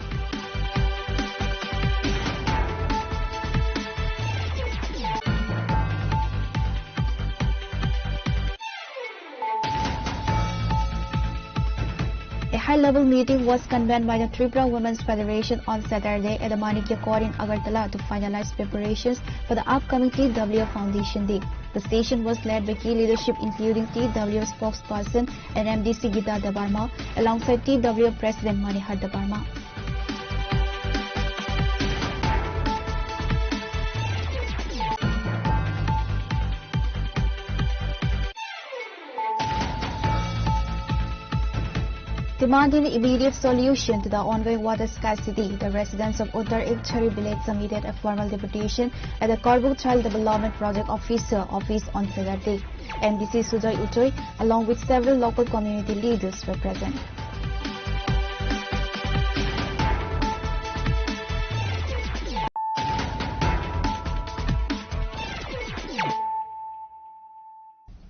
A high-level meeting was convened by the Tripura Women's Federation on Saturday at the Manikya Court in Agartala to finalize preparations for the upcoming TWF Foundation Day. The station was led by key leadership including TWF spokesperson and MDC Gita Dabarma alongside TWF President Manihar Dabarma. Demanding immediate solution to the ongoing water scarcity, the residents of Uttar Ikchari village submitted a formal deputation at the Korbuk Child Development Project office on Saturday. MDC Sujoy Utoi, along with several local community leaders, were present.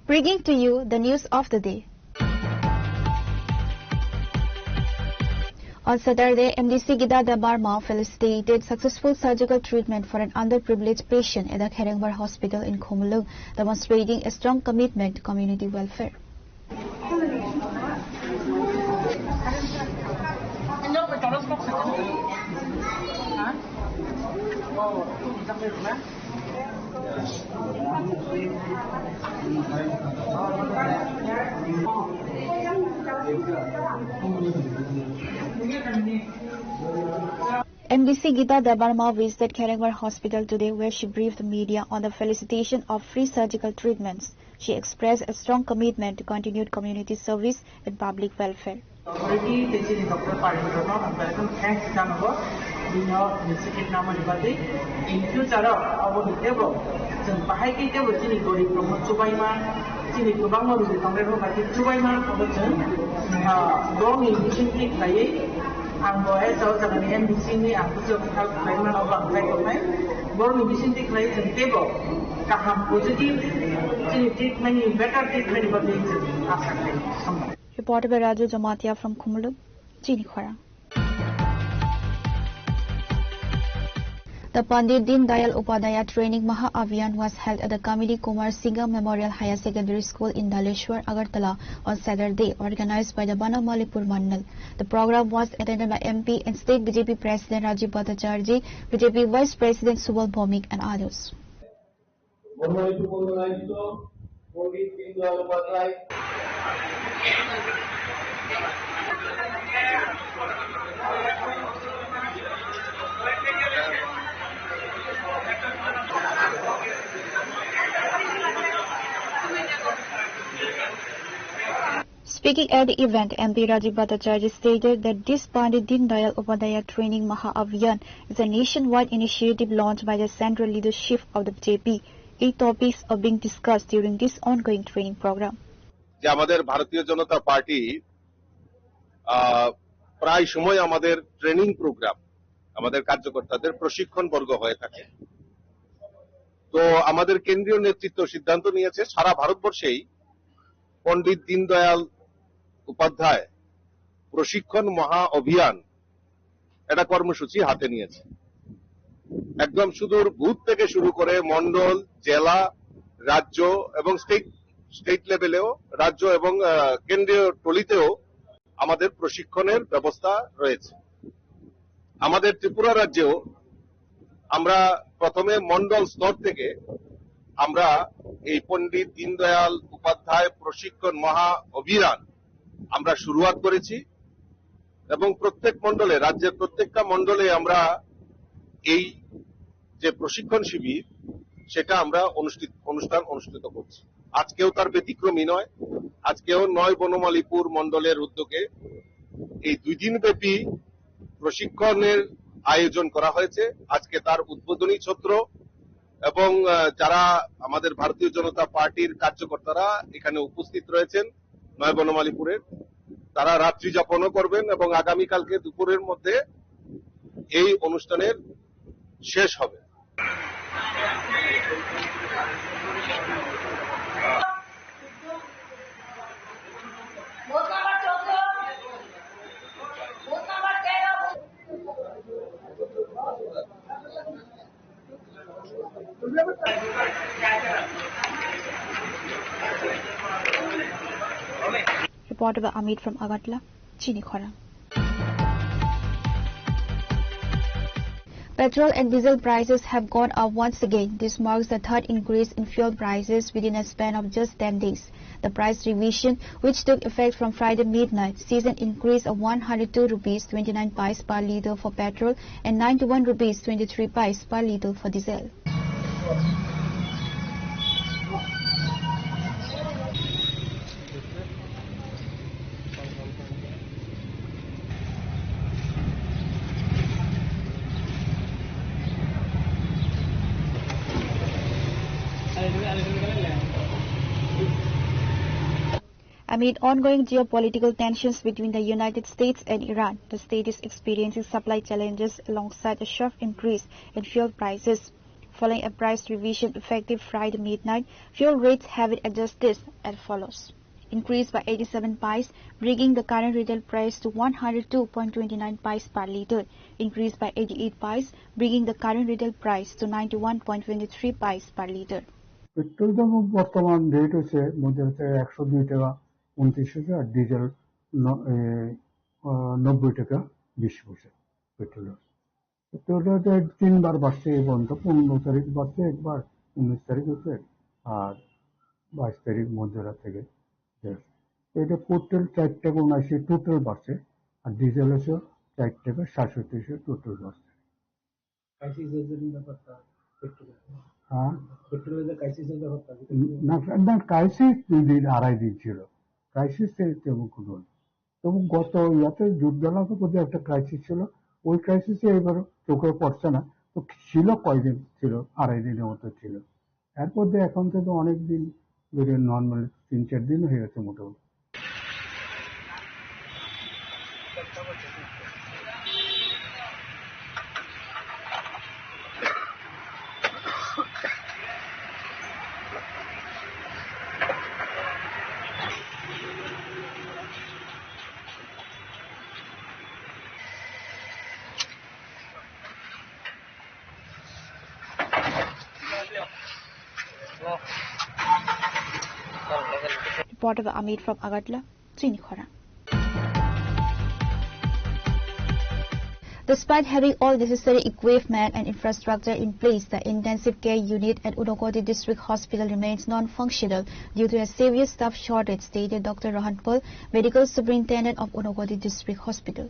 Bringing to you the news of the day. On Saturday, MDC Gida Dabarma felicitated successful surgical treatment for an underprivileged patient at the Kherengbar Hospital in Khumlung, demonstrating a strong commitment to community welfare. MDC Gita Dabarma visited Kherengbar Hospital today, where she briefed the media on the felicitation of free surgical treatments. She expressed a strong commitment to continued community service and public welfare. ang boy so sa kaniyang MDC ang puso ka kailan ang bangkay ko may born mission tik lai tebo kaham positive treatment better treatment ba din asa kai Reported by Raju Jamatia from Khumlung, Chinikhara. The Pandit Din Dayal Upadhyaya Training Maha Abhiyan was held at the Kamini Kumar Singham Memorial Higher Secondary School in Daleshwar, Agartala on Saturday, organized by the Banamalipur Mandal. The program was attended by MP and State BJP President Rajiv Bhattacharjee, BJP Vice President Subal Bhomik and others. Speaking at the event, MP Rajiv Bhattacharjee stated that this Pandit Din Dayal Upadhyaya Training Maha Abhiyan is a nationwide initiative launched by the central leadership of the BJP. 8 topics are being discussed during this ongoing training program. আমাদের ভারতীয় জনতা party প্রায় সময় আমাদের training programme আমাদের কার্যকর্তাদের প্রশিক্ষণ বর্গ হয়ে থাকে। তো আমাদের কেন্দ্রীয় নেতৃত্ব সিদ্ধান্ত নিয়েছে সারা ভারতবর্ষেই পণ্ডিত দীনদয়াল উপাধ্যায় প্রশিক্ষণ মহা অভিযান এটা কর্মসূচি হাতে নিয়েছে। একদম সুদূর বুথ থেকে শুরু করে মন্ডল, জেলা, রাজ্য এবং স্টেট লেভেলেও রাজ্য এবং কেন্দ্রীয় টলিতেও আমাদের প্রশিক্ষণের ব্যবস্থা রয়েছে। আমাদের ত্রিপুরা রাজ্যেও আমরা প্রথমে মন্ডল স্তর থেকে আমরা এই পণ্ডিত দীনদয়াল উপাধ্যায় প্রশিক্ষণ মহা অভিযান আমরা শুরুয়াত করেছি এবং প্রত্যেক মন্ডলে রাজ্যের প্রত্যেকটা মন্ডলে আমরা এই যে প্রশিক্ষণ শিবির সেটা আমরা অনুষ্ঠান অনুষ্ঠিত করছি। আজকেও তার ব্যতিক্রমী নয়। আজকেও 9 বনমালীপুর মন্ডলের উদ্যোগে এই 2 দিন ব্যাপী প্রশিক্ষণের আয়োজন করা হয়েছে। আজকে তার উদ্বোধনী সত্র এবং যারা আমাদের ভারতীয় জনতা পার্টির কার্যকর্তারা এখানে উপস্থিত রয়েছেন 9 বনমালীপুরের, তারা রাত্রি যাপনও করবেন এবং আগামীকালকে দুপুরের মধ্যে এই অনুষ্ঠানের শেষ হবে। Reported by Amit from Agartala, Chinikhara. Petrol and diesel prices have gone up once again. This marks the 3rd increase in fuel prices within a span of just 10 days. The price revision, which took effect from Friday midnight, sees an increase of 102 rupees 29 paise per litre for petrol and 91 rupees 23 paise per litre for diesel. Amid ongoing geopolitical tensions between the United States and Iran, the state is experiencing supply challenges alongside a sharp increase in fuel prices. Following a price revision effective Friday midnight, fuel rates have been adjusted as follows. Increased by 87 paise, bringing the current retail price to 102.29 paise per litre. Increased by 88 paise, bringing the current retail price to 91.23 paise per litre. Petrol দাম বর্তমান rate হচ্ছে মধ্যে 102 টাকা 29 পয়সা আর diesel 90 টাকা 20 পয়সা petrol পেট্রোলটা তিনবার বাড়ছে এই পর্যন্ত 15 তারিখ বাড়ছে একবার 19 তারিখ হচ্ছে আর 22 তারিখ মধ্যরাত থেকে এটা পেট্রোল 4 টাকা 79 টোটাল বাড়ছে আর ডিজেল হচ্ছে 4 টাকা 67 টোটাল বাড়ছে হ্যাঁ না ক্রাইসিস 2 দিন আড়াই দিন ছিল ক্রাইসিস তেমন কোনো তবু গত ইয়াতে যুদ্ধলাভের মধ্যে একটা ক্রাইসিস ছিল ওই ক্রাইসিসে এবার চোখে পড়ছে না তো ছিল কয়দিন ছিল আড়াই দিনের মতো ছিল এরপর এখন তো অনেক দিন ধরে নর্মাল 3-4 দিন হয়ে গেছে মোটামুটি Report of Amit from Agartala, Chinikhara. Despite having all necessary equipment and infrastructure in place, the intensive care unit at Unakoti District Hospital remains non-functional due to a severe staff shortage, stated Dr. Rohan Pal, Medical Superintendent of Unakoti District Hospital.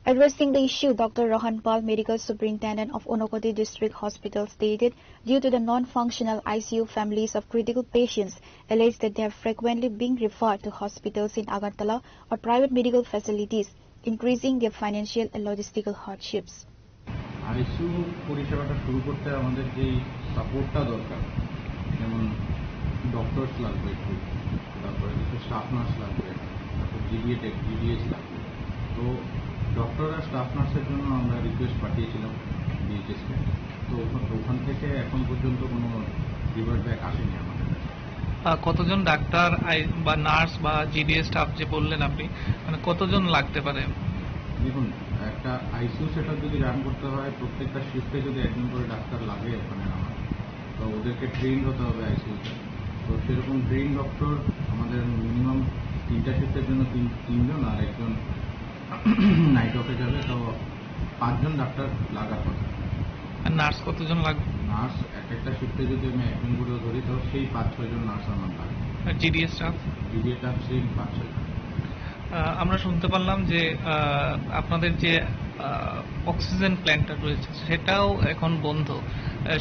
Addressing the issue, Dr. Rohan Pal, Medical Superintendent of Unakoti District Hospital, stated, due to the non-functional ICU, families of critical patients allege that they are frequently being referred to hospitals in Agartala or private medical facilities, increasing their financial and logistical hardships. ICU পরিষেবাটা শুরু করতে আমাদের যে সাপোর্টটা দরকার, যেমন doctors লাগবে, তারপরে স্টাফ নার্স লাগবে, তারপর জিডিএস লাগবে। তো ডক্টর আর স্টাফ নার্সের জন্য আমরা রিকোয়েস্ট পাঠিয়েছিলাম ডিএইচএসকে, তো ওখান থেকে এখন পর্যন্ত কোনো রিভার্ট ব্যাক আসেনি আমাদের। কতজন ডাক্তার বা নার্স বা জিডিএস স্টাফ যে বললেন আপনি, মানে কতজন লাগতে পারে? দেখুন, একটা আইসিইউ সেটআপ যদি রান করতে হয়, প্রত্যেকটা শিফটে যদি একজন করে ডাক্তার লাগে ওখানে আমার, তো ওদেরকে ট্রেন হতে হবে আইসিইউতে। তো সেরকম ট্রেন ডক্টর আমাদের মিনিমাম 3টা শিফটের জন্য 3জন আর একজন নাইট অফে যাবে, তো 5 জন ডাক্তার লাগার কথা। আর নার্স কতজন লাগবে? নার্স একটা শিফটে যদি আমি একজন করে ধরি তো সেই 5-6 জন নার্স আমার লাগবে। আর জিডিএস স্টাফ সেই 5-6 জন। আমরা শুনতে পারলাম যে আপনাদের যে অক্সিজেন প্ল্যান্টটা রয়েছে সেটাও এখন বন্ধ,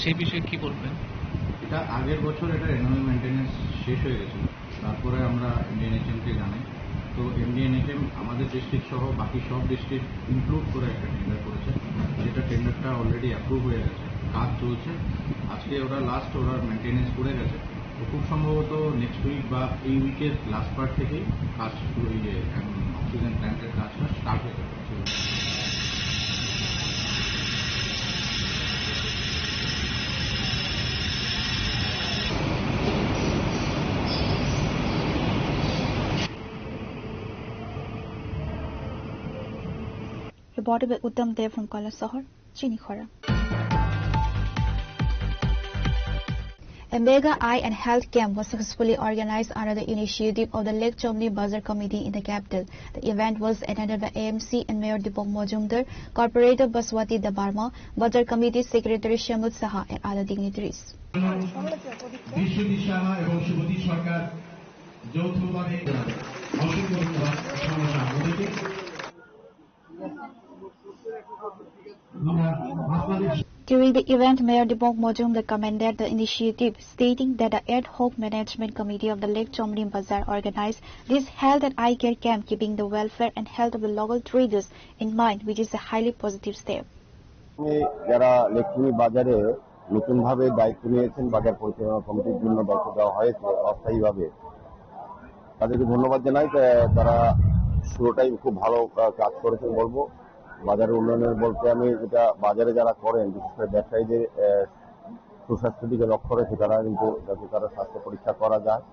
সেই বিষয়ে কি বলবেন? এটা আগের বছর এটা রেনুয়াল মেইনটেনেন্স শেষ হয়ে গেছিল, তারপরে আমরা এমডিএনএইচএমকে জানাই। তো এমডিএনএইচএম আমাদের ডিস্ট্রিক্ট সহ বাকি সব ডিস্ট্রিক্ট ইনক্লুড করে একটা টেন্ডার করেছে, যেটা টেন্ডারটা অলরেডি অ্যাপ্রুভ হয়ে গেছে, কাজ চলছে। আজকে ওরা ওরা মেইনটেনেন্স করে গেছে, তো খুব সম্ভবত নেক্সট উইক বা এই উইকের লাস্ট পার্ট থেকেই কাজ শুরু হয়ে যায়, অক্সিজেন প্ল্যান্টের কাজটা স্টার্ট হয়ে যাবে। Reported by Uttam Dev from Kalasahar, Chinikhara. A mega eye and health camp was successfully organized under the initiative of the Lake Chomli Bazar Committee in the capital. The event was attended by AMC and Mayor Deepak Majumdar, Corporator Baswati Dabarma, Bazar Committee Secretary Shamud Saha, and other dignitaries. আপনাদের During the event, Mayor Dibong Mojumdar commended the initiative, stating that the ad hoc management committee of the Lake Chomrim Bazaar organized this health and eye care camp, keeping the welfare and health of the local traders in mind, which is a highly positive step. যারা লেকচুমি বাজারে নতুনভাবে দায়িত্ব নিয়েছেন, বাজার পরিচালনা কমিটির জন্য দায়িত্ব দেওয়া হয়েছে অস্থায়ীভাবে, তাদেরকে ধন্যবাদ জানাই। তারা শুরুটাই খুব ভালো কাজ করেছেন বলবো। বাজারের উন্নয়নের বলতে আমি যেটা বাজারে যারা করেন, বিশেষ করে ব্যবসায়ীদের সুস্বাস্থ্যের দিকে লক্ষ্য রেখে তারা কিন্তু যাতে তারা স্বাস্থ্য পরীক্ষা করা যায়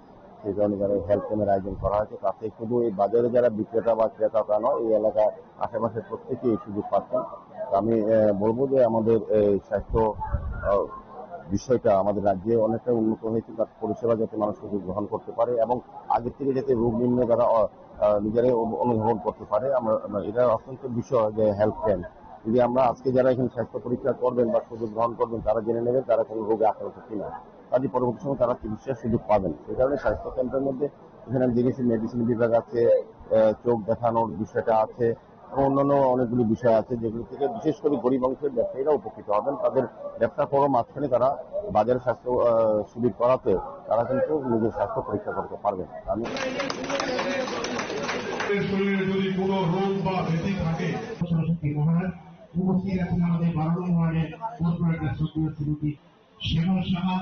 সেই কারণে যারা হেলথ ক্যাম্পের আয়োজন করা হয়েছে। তাতে শুধু এই বাজারে যারা বিক্রেতা বা ক্রেতা তা নয়, এই এলাকার আশেপাশের প্রত্যেকেই এই সুযোগ পাচ্ছেন। আমি বলবো যে আমাদের স্বাস্থ্য বিষয়টা আমাদের রাজ্যে অনেকটা উন্নত হয়েছে, তার পরিষেবা যাতে মানুষ সুযোগ গ্রহণ করতে পারে এবং আগের থেকে যাতে রোগ নির্ণয় তারা নিজেরাই অনুধাবন করতে পারে। এটা অত্যন্ত বিষয় যে হেলথ ক্যাম্প যদি আমরা আজকে যারা এখানে স্বাস্থ্য পরীক্ষা করবেন বা সুযোগ গ্রহণ করবেন তারা জেনে নেবেন তারা কোনো রোগে আক্রান্ত কিনা, কাজে পরবর্তী সময় তারা চিকিৎসার সুযোগ পাবেন। সেই কারণে স্বাস্থ্য কেন্দ্রের মধ্যে এখানে আমি দেখেছি মেডিসিন বিভাগ আছে, চোখ দেখানোর বিষয়টা আছে এবং অন্যান্য অনেকগুলি বিষয় আছে যেগুলো থেকে বিশেষ করে গরিব অংশের ব্যবসায়ীরা উপকৃত হবেন। তাদের ব্যবসা করার মাঝখানে তারা বাজারে স্বাস্থ্য শিবির করাতে তারা কিন্তু নিজের স্বাস্থ্য পরীক্ষা করতে পারবেন। আমি শরীরে যদি কোনো রোগ বা ব্যাধি থাকে উপস্থিত আছেন আমাদের 12 নং ওয়ার্ডের কর্পোরেটর সমিতি শ্যামল সাহা,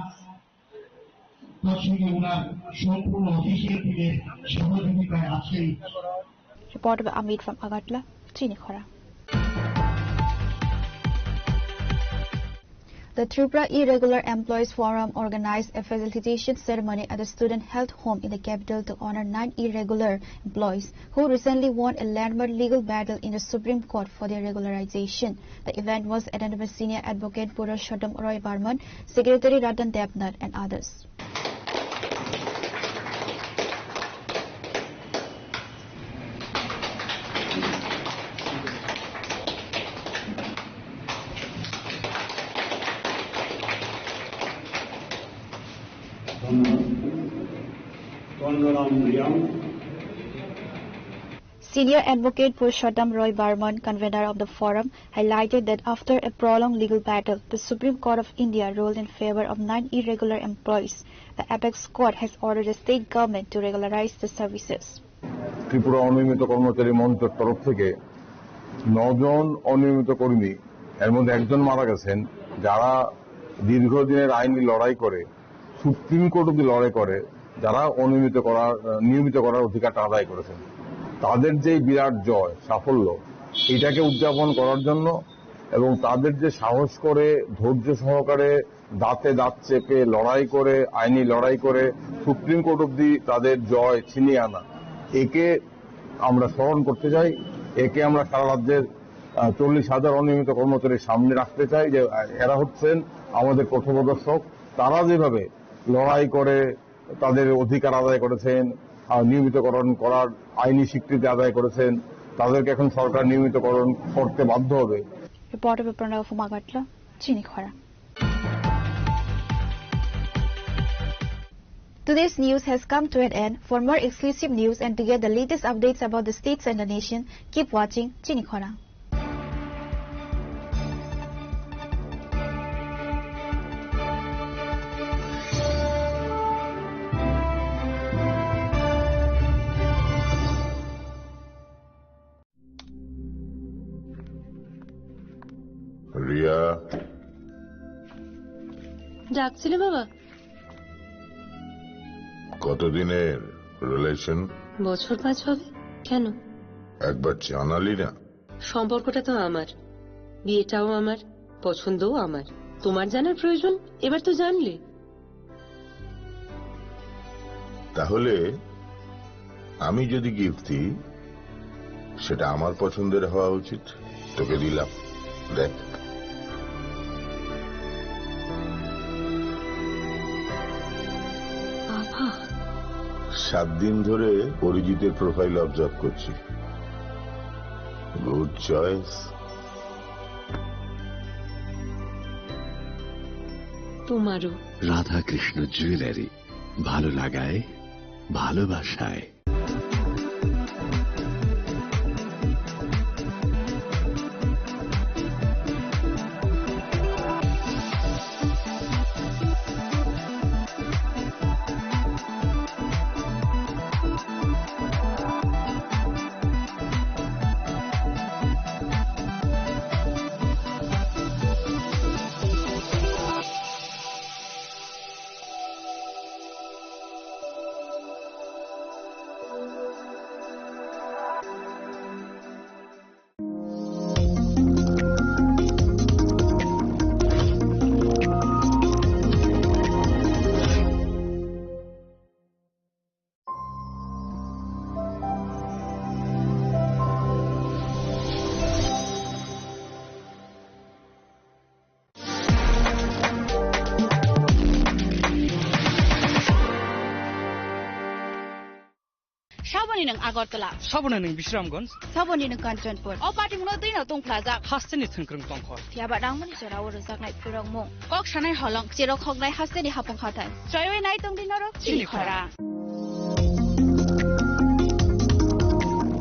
তার সঙ্গে ওনার সম্পূর্ণ অফিসিয়াল টিমের সহযোগিতায় আছেন। Reporter by Amit from Agartala, Chinikhara. The Tripura Irregular Employees Forum organized a felicitation ceremony at the Student Health Home in the capital to honor 9 irregular employees who recently won a landmark legal battle in the Supreme Court for their regularization. The event was attended by Senior Advocate Purushottam Roy Barman, Secretary Ratan Debnath and others. Senior Advocate Purushottam Roy Barman, convener of the forum, highlighted that after a prolonged legal battle, the Supreme Court of India ruled in favor of 9 irregular employees. The apex court has ordered the state government to regularize the services. Tripura অনিয়মিত কর্মচারী মঞ্চের তরফ থেকে 9 জন অনিয়মিত কর্মী, এর মধ্যে একজন মারা গেছেন, যারা দীর্ঘদিনের আইনি লড়াই করে সুপ্রিম কোর্ট অব্দি লড়াই করে যারা নিয়মিত করার অধিকারটা আদায় করেছেন, তাদের যে বিরাট জয় সাফল্য এটাকে উদযাপন করার জন্য এবং তাদের যে সাহস করে ধৈর্য সহকারে দাঁতে দাঁত চেপে লড়াই করে আইনি লড়াই করে সুপ্রিম কোর্ট অব্দি তাদের জয় ছিনিয়ে আনা, একে আমরা স্মরণ করতে চাই। একে আমরা সারা রাজ্যের 40,000 অনিয়মিত কর্মচারীর সামনে রাখতে চাই যে এরা হচ্ছেন আমাদের পথপ্রদর্শক। তারা যেভাবে লড়াই করে তাদের অধিকার আদায় করেছেন, নিয়মিতকরণ করার আইনি স্বীকৃতি আদায় করেছেন, তাদেরকে এখন সরকার নিয়মিতকরণ করতে বাধ্য হবে। Reporter by Pranav from Agartala, Chinikhara. Today's news has come to an end. For more exclusive news and to get the latest updates about the states and the nation, keep watching Chinikhara. Riya, ডাকছিলে বাবা? কতদিনের relation? বছর 5 হবে। কেন? একবার জানালি না? সম্পর্কটা তো আমার, বিয়েটাও আমার, পছন্দও আমার। তোমার জানার প্রয়োজন এবার তো জানলে। তাহলে আমি যদি গিফট দিই সেটা আমার পছন্দের হওয়া উচিত। তোকে দিলাম, দেখ। 7 দিন ধরে অরিজিতের প্রোফাইল অবজার্ভ করছি। Good choice. তোমারও। রাধাকৃষ্ণ জুয়েলারি, ভালো লাগায় ভালোবাসায়। साबोनी नों आगरतला साबोना नों बिश्रामगंज साबोनी नों कांचनपुर अ पार्टिंगनो दैनाव दंफ्लाजा हास्टेनि थोंख्रों दंखर थियाबा दांमोन जेराव रोजागनाय फुरंमु कक सानाय हलं जेराव खगनाय हास्टेनि हापं खाथाय जयवे नाय दंदिनरो चिलिखरा